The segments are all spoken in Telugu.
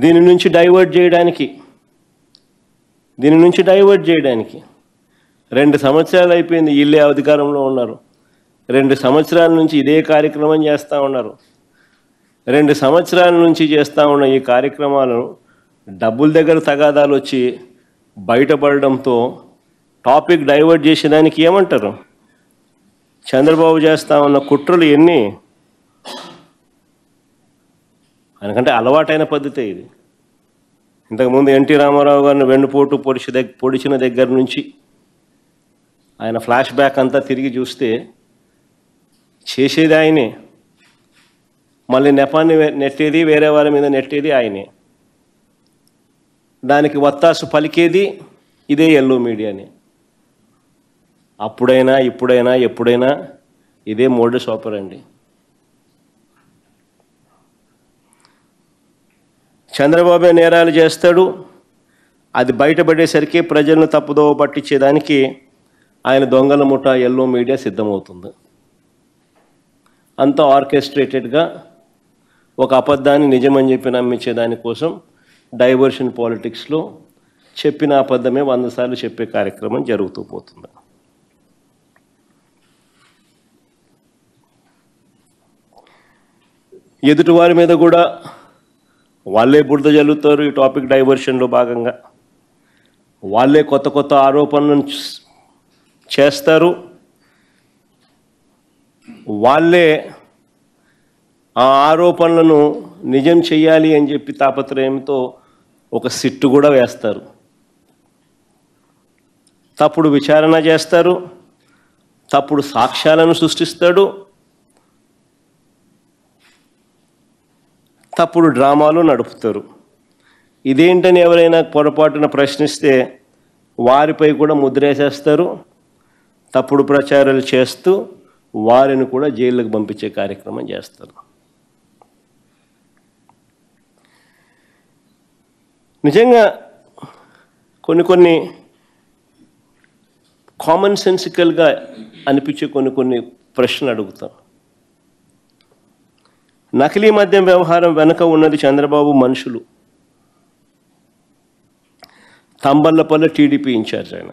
దీని నుంచి డైవర్ట్ చేయడానికి 2 సంవత్సరాలు అయిపోయింది. వీళ్ళే అధికారంలో ఉన్నారు. 2 సంవత్సరాల నుంచి ఇదే కార్యక్రమం చేస్తూ ఉన్నారు. 2 సంవత్సరాల నుంచి చేస్తూ ఉన్న ఈ కార్యక్రమాలను డబ్బుల దగ్గర తగాదాలు వచ్చి బయటపడడంతో టాపిక్ డైవర్ట్ చేసేదానికి ఏమంటారు? చంద్రబాబు చేస్తూ ఉన్న కుట్రలు ఎన్ని? ఎందుకంటే అలవాటైన పద్ధతే ఇది. ఇంతకుముందు ఎన్టీ రామారావు గారిని వెన్నుపోటు పొడిచిన దగ్గర నుంచి ఆయన ఫ్లాష్ బ్యాక్ అంతా తిరిగి చూస్తే చేసేది ఆయనే, మళ్ళీ నెపాన్ని నెట్టేది వేరే వాళ్ళ మీద నెట్టేది ఆయనే, దానికి వత్తాసు పలికేది ఇదే ఎల్లో మీడియాని. అప్పుడైనా ఇప్పుడైనా ఎప్పుడైనా ఇదే మోడస్ ఆపరండి. చంద్రబాబు నేరాలు చేస్తాడు, అది బయటపడేసరికి ప్రజలను తప్పుదోవ పట్టించేదానికి ఆయన దొంగల ముఠా ఎల్లో మీడియా సిద్ధమవుతుంది. అంతా ఆర్కెస్ట్రేటెడ్గా ఒక అబద్ధాన్ని నిజమని చెప్పి నమ్మించే దానికోసం డైవర్షన్ పాలిటిక్స్లో చెప్పిన అబద్ధమే 100 సార్లు చెప్పే కార్యక్రమం జరుగుతూ పోతుంది. ఎదుటివారి మీద కూడా వాళ్ళే బురద జల్లుతారు. ఈ టాపిక్ డైవర్షన్లో భాగంగా వాళ్ళే కొత్త కొత్త ఆరోపణలను చేస్తారు. వాళ్ళే ఆ ఆరోపణలను నిజం చెయ్యాలి అని చెప్పి తాపత్రయంతో ఒక సిట్టు కూడా వేస్తారు. తప్పుడు విచారణ చేస్తారు, తప్పుడు సాక్ష్యాలను సృష్టిస్తాడు, తప్పుడు డ్రామాలు నడుపుతారు. ఇదేంటని ఎవరైనా పొరపాటున ప్రశ్నిస్తే వారిపై కూడా ముద్రేసేస్తారు. తప్పుడు ప్రచారాలు చేస్తూ వారిని కూడా జైళ్ళకు పంపించే కార్యక్రమం చేస్తారు. నిజంగా కొన్ని కామన్ సెన్సికల్గా అనిపించే కొన్ని ప్రశ్నలు అడుగుతాం. నకిలీ మద్యం వ్యవహారం వెనుక ఉన్నది చంద్రబాబు మనుషులు. తంబళ్ళపల్లె టీడీపీ ఇన్ఛార్జ్ ఆయన.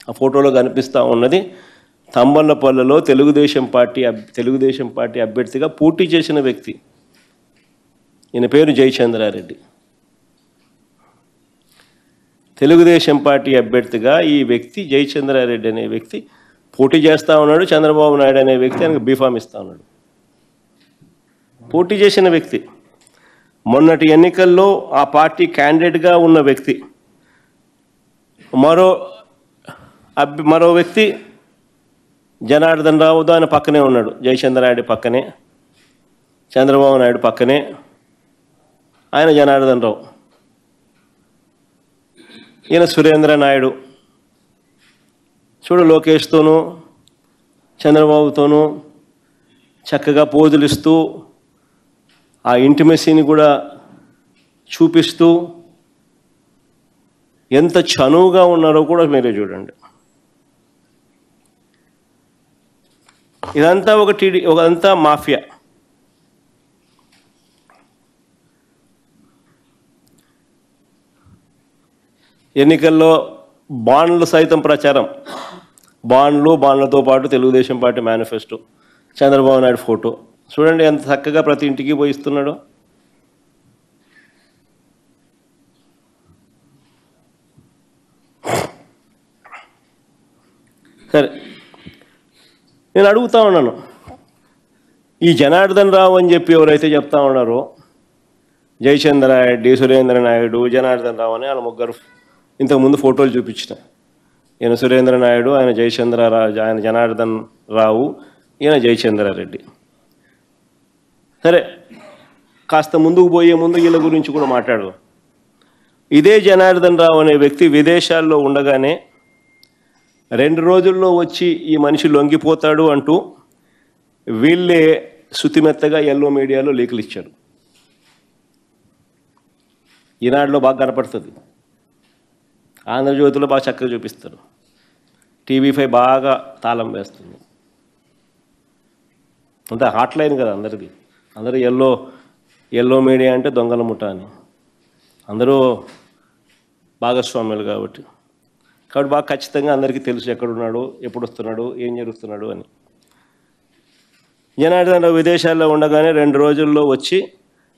ఆ ఫోటోలో కనిపిస్తూ ఉన్నది తంబళ్ళపల్లెలో తెలుగుదేశం పార్టీ అభ్యర్థిగా పోటీ చేసిన వ్యక్తి. ఈయన పేరు జయచంద్రారెడ్డి. తెలుగుదేశం పార్టీ అభ్యర్థిగా ఈ వ్యక్తి జయచంద్రారెడ్డి అనే వ్యక్తి పోటీ చేస్తూ ఉన్నాడు. చంద్రబాబు నాయుడు అనే వ్యక్తి ఆయనకు బీఫామ్ ఇస్తూ ఉన్నాడు. పోటీ చేసిన వ్యక్తి, మొన్నటి ఎన్నికల్లో ఆ పార్టీ క్యాండిడేట్గా ఉన్న వ్యక్తి. మరో వ్యక్తి జనార్దన్ రావు ఆయన పక్కనే ఉన్నాడు. జయచంద్రారెడ్డి పక్కనే, చంద్రబాబు నాయుడు పక్కనే, ఆయన జనార్దన్ రావు. ఈయన సురేంద్ర నాయుడు. చూడు, లోకేష్తోనూ చంద్రబాబుతోనూ చక్కగా పోజులు ఇస్తూ ఆ ఇంటిమెసీని కూడా చూపిస్తూ ఎంత చనువుగా ఉన్నారో కూడా మీరే చూడండి. ఇదంతా ఒకంతా మాఫియా. ఎన్నికల్లో బాండ్లు సైతం ప్రచారం. బాండ్లతో పాటు Telugu Desam party manifesto, Chandrababu Naidu photo. చూడండి ఎంత చక్కగా ప్రతి ఇంటికి పోయి ఇస్తున్నాడో. సరే, నేను అడుగుతా ఉన్నాను, ఈ జనార్దన్ రావు అని చెప్పి ఎవరైతే చెప్తా ఉన్నారో, జయచంద్రారెడ్డి, సురేంద్ర నాయుడు, జనార్దన్ రావు అని వాళ్ళ ముగ్గురు ఇంతకుముందు ఫోటోలు చూపించిన. ఈయన సురేంద్ర నాయుడు, ఆయన జనార్దన్ రావు, ఈయన జయచంద్రారెడ్డి. సరే, కాస్త ముందుకు పోయే ముందు వీళ్ళ గురించి కూడా మాట్లాడదాం. ఇదే జనార్దన్ రావు అనే వ్యక్తి విదేశాల్లో ఉండగానే 2 రోజుల్లో వచ్చి ఈ మనిషి లొంగిపోతాడు అంటూ వీళ్ళే శుతిమెత్తగా ఎల్లో మీడియాలో లీకులు ఇచ్చారు. ఈనాడులో బాగా కనపడుతుంది, ఆంధ్రజ్యోతిలో బాగా చక్కగా చూపిస్తారు, టీవీ5 బాగా తాళం వేస్తుంది. అంతే హాట్ లైన్ కదా అందరిది. అందరూ ఎల్లో మీడియా అంటే దొంగల ముఠా అని. అందరూ భాగస్వాములు కాబట్టి బాగా ఖచ్చితంగా అందరికీ తెలుసు ఎక్కడున్నాడు, ఎప్పుడు వస్తున్నాడు, ఏం జరుగుతున్నాడు అని. జనార్దన్ రావు విదేశాల్లో ఉండగానే 2 రోజుల్లో వచ్చి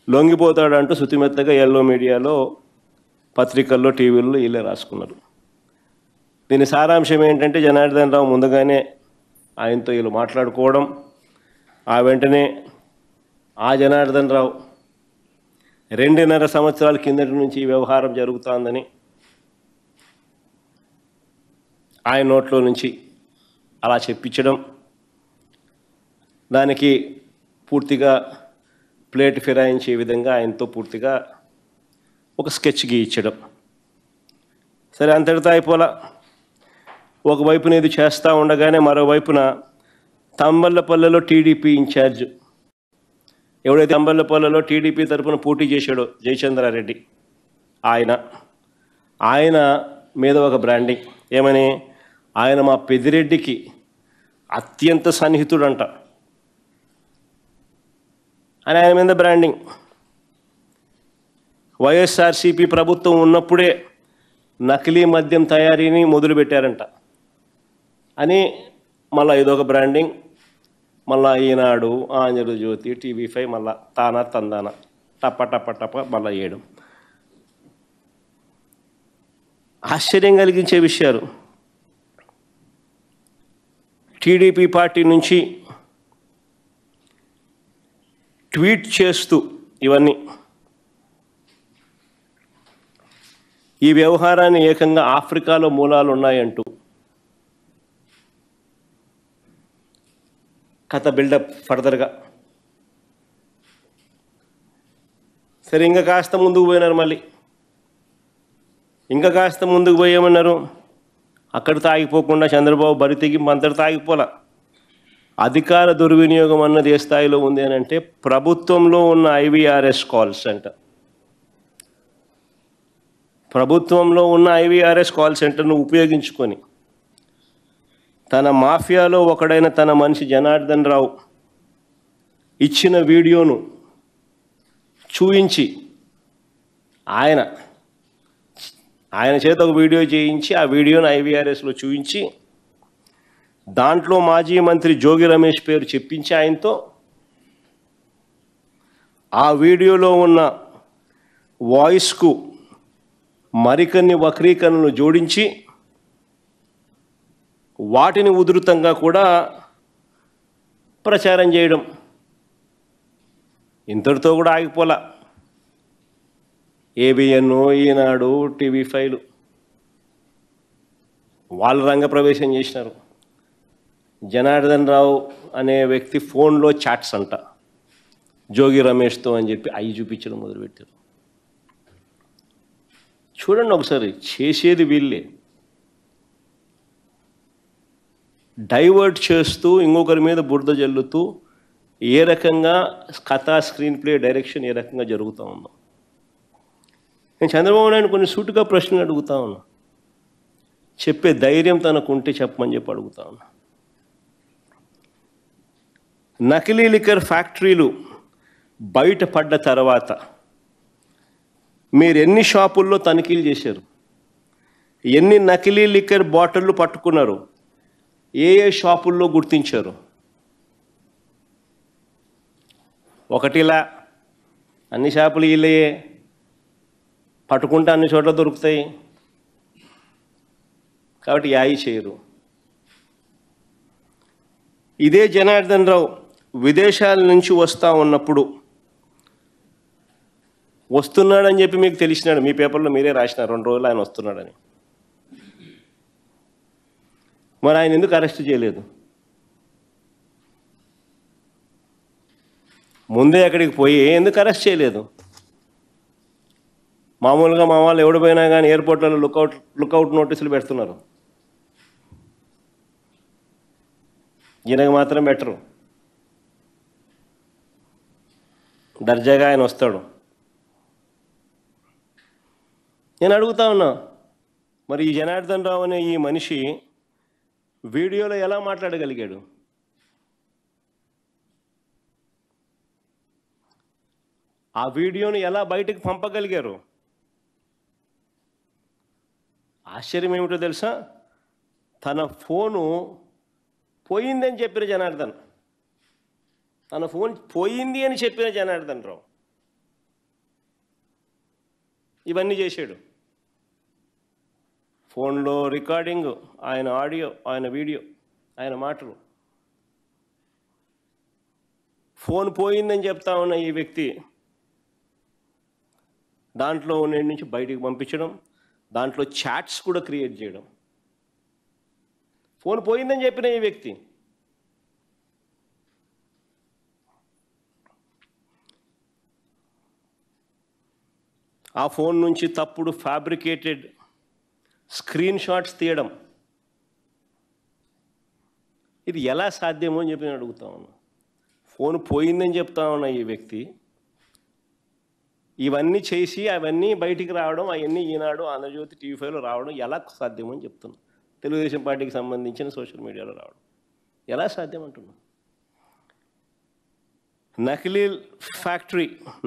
లొంగిపోతాడంటూ శుతిమెత్తగా ఎల్లో మీడియాలో, పత్రికల్లో, టీవీల్లో వీళ్ళే రాసుకున్నారు. దీని సారాంశం ఏంటంటే జనార్దన్ రావు ముందుగానే ఆయనతో వీళ్ళు మాట్లాడుకోవడం, ఆ వెంటనే ఆ జనార్దన్ రావు 2.5 సంవత్సరాల కిందటి నుంచి ఈ వ్యవహారం జరుగుతోందని ఆయన నోట్లో నుంచి అలా చెప్పించడం, దానికి పూర్తిగా ప్లేట్ ఫిరాయించే విధంగా ఆయనతో పూర్తిగా ఒక స్కెచ్ గీయించడం. సరే, అంతటితో అయిపోలా. ఒకవైపున ఇది చేస్తూ ఉండగానే మరోవైపున తంబళ్ళపల్లెలో టీడీపీ ఇన్ఛార్జ్, ఎవడైతే తంబళ్ళపల్లెలో టీడీపీ తరఫున పోటీ చేశాడో జయచంద్రారెడ్డి, ఆయన మీద ఒక బ్రాండింగ్. ఏమని? ఆయన మా పెద్దిరెడ్డికి అత్యంత సన్నిహితుడంట అని ఆయన మీద బ్రాండింగ్. వైఎస్ఆర్సీపీ ప్రభుత్వం ఉన్నప్పుడే నకిలీ మద్యం తయారీని మొదలుపెట్టారంట అని మళ్ళీ ఇదొక బ్రాండింగ్. మళ్ళా ఈనాడు, ఆంధ్రజ్యోతి, టీవీ5 మళ్ళా తానా తందాన టప్ప టప్ప టప్ప మళ్ళా వేయడం. ఆశ్చర్యం కలిగించే విషయాలు. టీడీపీ పార్టీ నుంచి ట్వీట్ చేస్తూ ఇవన్నీ ఈ వ్యవహారాన్ని ఏకంగా ఆఫ్రికాలో మూలాలు ఉన్నాయంటూ కథ బిల్డప్ ఫర్దర్గా. సరే, ఇంకా కాస్త ముందుకు పోయినారు. మళ్ళీ ఇంకా కాస్త ముందుకు పోయేమన్నారు. అక్కడితో ఆగిపోకుండా చంద్రబాబు బరి తెగింపు అంతటితో ఆగిపోలా. అధికార దుర్వినియోగం అన్నది ఏ స్థాయిలో ఉంది అని అంటే, ప్రభుత్వంలో ఉన్న IVRS కాల్స్ అంట. ప్రభుత్వంలో ఉన్న IVRS కాల్ సెంటర్ను ఉపయోగించుకొని తన మాఫియాలో ఒకడైన తన మనిషి జనార్దన్ రావు ఇచ్చిన వీడియోను చూయించి ఆయన చేత ఒక వీడియో చేయించి ఆ వీడియోను IVRSలో చూయించి దాంట్లో మాజీ మంత్రి జోగి రమేష్ పేరు చెప్పించి ఆయనతో ఆ వీడియోలో ఉన్న వాయిస్కు మరికొన్ని వక్రీకరణలు జోడించి వాటిని ఉధృతంగా కూడా ప్రచారం చేయడం. ఇంతటితో కూడా ఆగిపోలా. ABN, ఈనాడు, టీవీ5 వాళ్ళు రంగప్రవేశం చేసినారు. జనార్దన్ రావు అనే వ్యక్తి ఫోన్లో చాట్స్ అంట జోగి రమేష్తో అని చెప్పి అవి చూపించడం మొదలుపెట్టారు. చూడండి ఒకసారి, చేసేది వీళ్ళే. డైవర్ట్ చేస్తూ ఇంకొకరి మీద బురద జల్లుతూ ఏ రకంగా కథా స్క్రీన్ ప్లే డైరెక్షన్ ఏ రకంగా జరుగుతూ ఉందో. నేను చంద్రబాబు నాయుడు కొన్ని సూటుగా ప్రశ్నలు అడుగుతా ఉన్నా. చెప్పే ధైర్యం తనకుంటే చెప్పమని చెప్పి అడుగుతా ఉన్నా. నకిలీ లిక్కర్ ఫ్యాక్టరీలు బయటపడ్డ తర్వాత మీరు ఎన్ని షాపుల్లో తనిఖీలు చేశారు? ఎన్ని నకిలీ లిక్కర్ బాటిళ్ళు పట్టుకున్నారు? ఏ షాపుల్లో గుర్తించారు? ఒకటిలా అన్ని షాపులు వీళ్ళయే, పట్టుకుంటే అన్ని చోట్ల దొరుకుతాయి కాబట్టి యాయి చేయరు. ఇదే జనార్దన్ రావు విదేశాల నుంచి వస్తూ ఉన్నప్పుడు, వస్తున్నాడని చెప్పి మీకు తెలిసినాడు, మీ పేపర్లో మీరే రాసినారు 2 రోజులు ఆయన వస్తున్నాడని. మరి ఆయన ఎందుకు అరెస్ట్ చేయలేదు? ముందే అక్కడికి పోయి ఎందుకు అరెస్ట్ చేయలేదు? మామూలుగా మా వాళ్ళు ఎవడు పోయినా కానీ ఎయిర్పోర్ట్లలో లుకౌట్ నోటీసులు పెడుతున్నారు. ఈయనకు మాత్రం బెటరు. దర్జాగా ఆయన వస్తాడు. నేను అడుగుతా ఉన్నా, మరి ఈ జనార్దన్ రావు అనే ఈ మనిషి వీడియోలో ఎలా మాట్లాడగలిగాడు? ఆ వీడియోని ఎలా బయటకు పంపగలిగారు? ఆశ్చర్యం ఏమిటో తెలుసా, తన ఫోను పోయిందని చెప్పిన జనార్దన్, తన ఫోన్ పోయింది అని చెప్పిన జనార్దన్ రావు ఇవన్నీ చేశాడు. ఫోన్లో రికార్డింగ్, ఆయన ఆడియో, ఆయన వీడియో, ఆయన మాటలు. ఫోన్ పోయిందని చెప్తా ఉన్న ఈ వ్యక్తి దాంట్లో ఉన్న నుంచి బయటికి పంపించడం, దాంట్లో చాట్స్ కూడా క్రియేట్ చేయడం. ఫోన్ పోయిందని చెప్పిన ఈ వ్యక్తి ఆ ఫోన్ నుంచి తప్పుడు ఫ్యాబ్రికేటెడ్ స్క్రీన్ షాట్స్ తీయడం, ఇది ఎలా సాధ్యమో అని చెప్పి నేను అడుగుతా ఉన్నా. ఫోన్ పోయిందని చెప్తా ఉన్న ఈ వ్యక్తి ఇవన్నీ చేసి అవన్నీ బయటికి రావడం, అవన్నీ ఈనాడు, ఆంధ్రజ్యోతి, టీవీ5లో రావడం ఎలా సాధ్యమో అని చెప్తున్నా. తెలుగుదేశం పార్టీకి సంబంధించిన సోషల్ మీడియాలో రావడం ఎలా సాధ్యం అంటున్నా.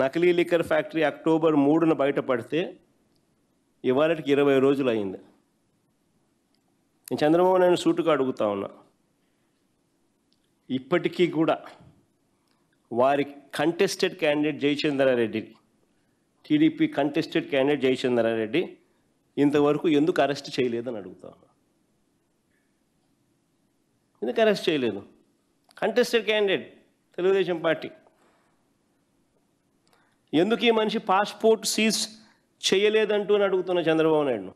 నకిలీ లిక్కర్ ఫ్యాక్టరీ అక్టోబర్ 3న బయటపడితే ఇవాళకి 20 రోజులు అయింది. నేను చంద్రబాబు నాయుడు సూటుగా అడుగుతా ఉన్నా, ఇప్పటికీ కూడా వారి contested candidate Jayachandra Reddy, TDP contested candidate Jayachandra Reddy ఇంతవరకు ఎందుకు అరెస్ట్ చేయలేదని అడుగుతా ఉన్నా. ఎందుకు అరెస్ట్ చేయలేదు? Contested candidate Telugu Desam party. ఎందుకు ఈ మనిషి పాస్పోర్ట్ సీజ్ చేయలేదంటూ అని అడుగుతున్న చంద్రబాబు నాయుడును.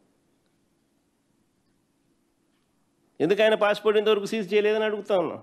ఎందుకు ఆయన పాస్పోర్ట్ ఇంతవరకు సీజ్ చేయలేదని అడుగుతా ఉన్నా.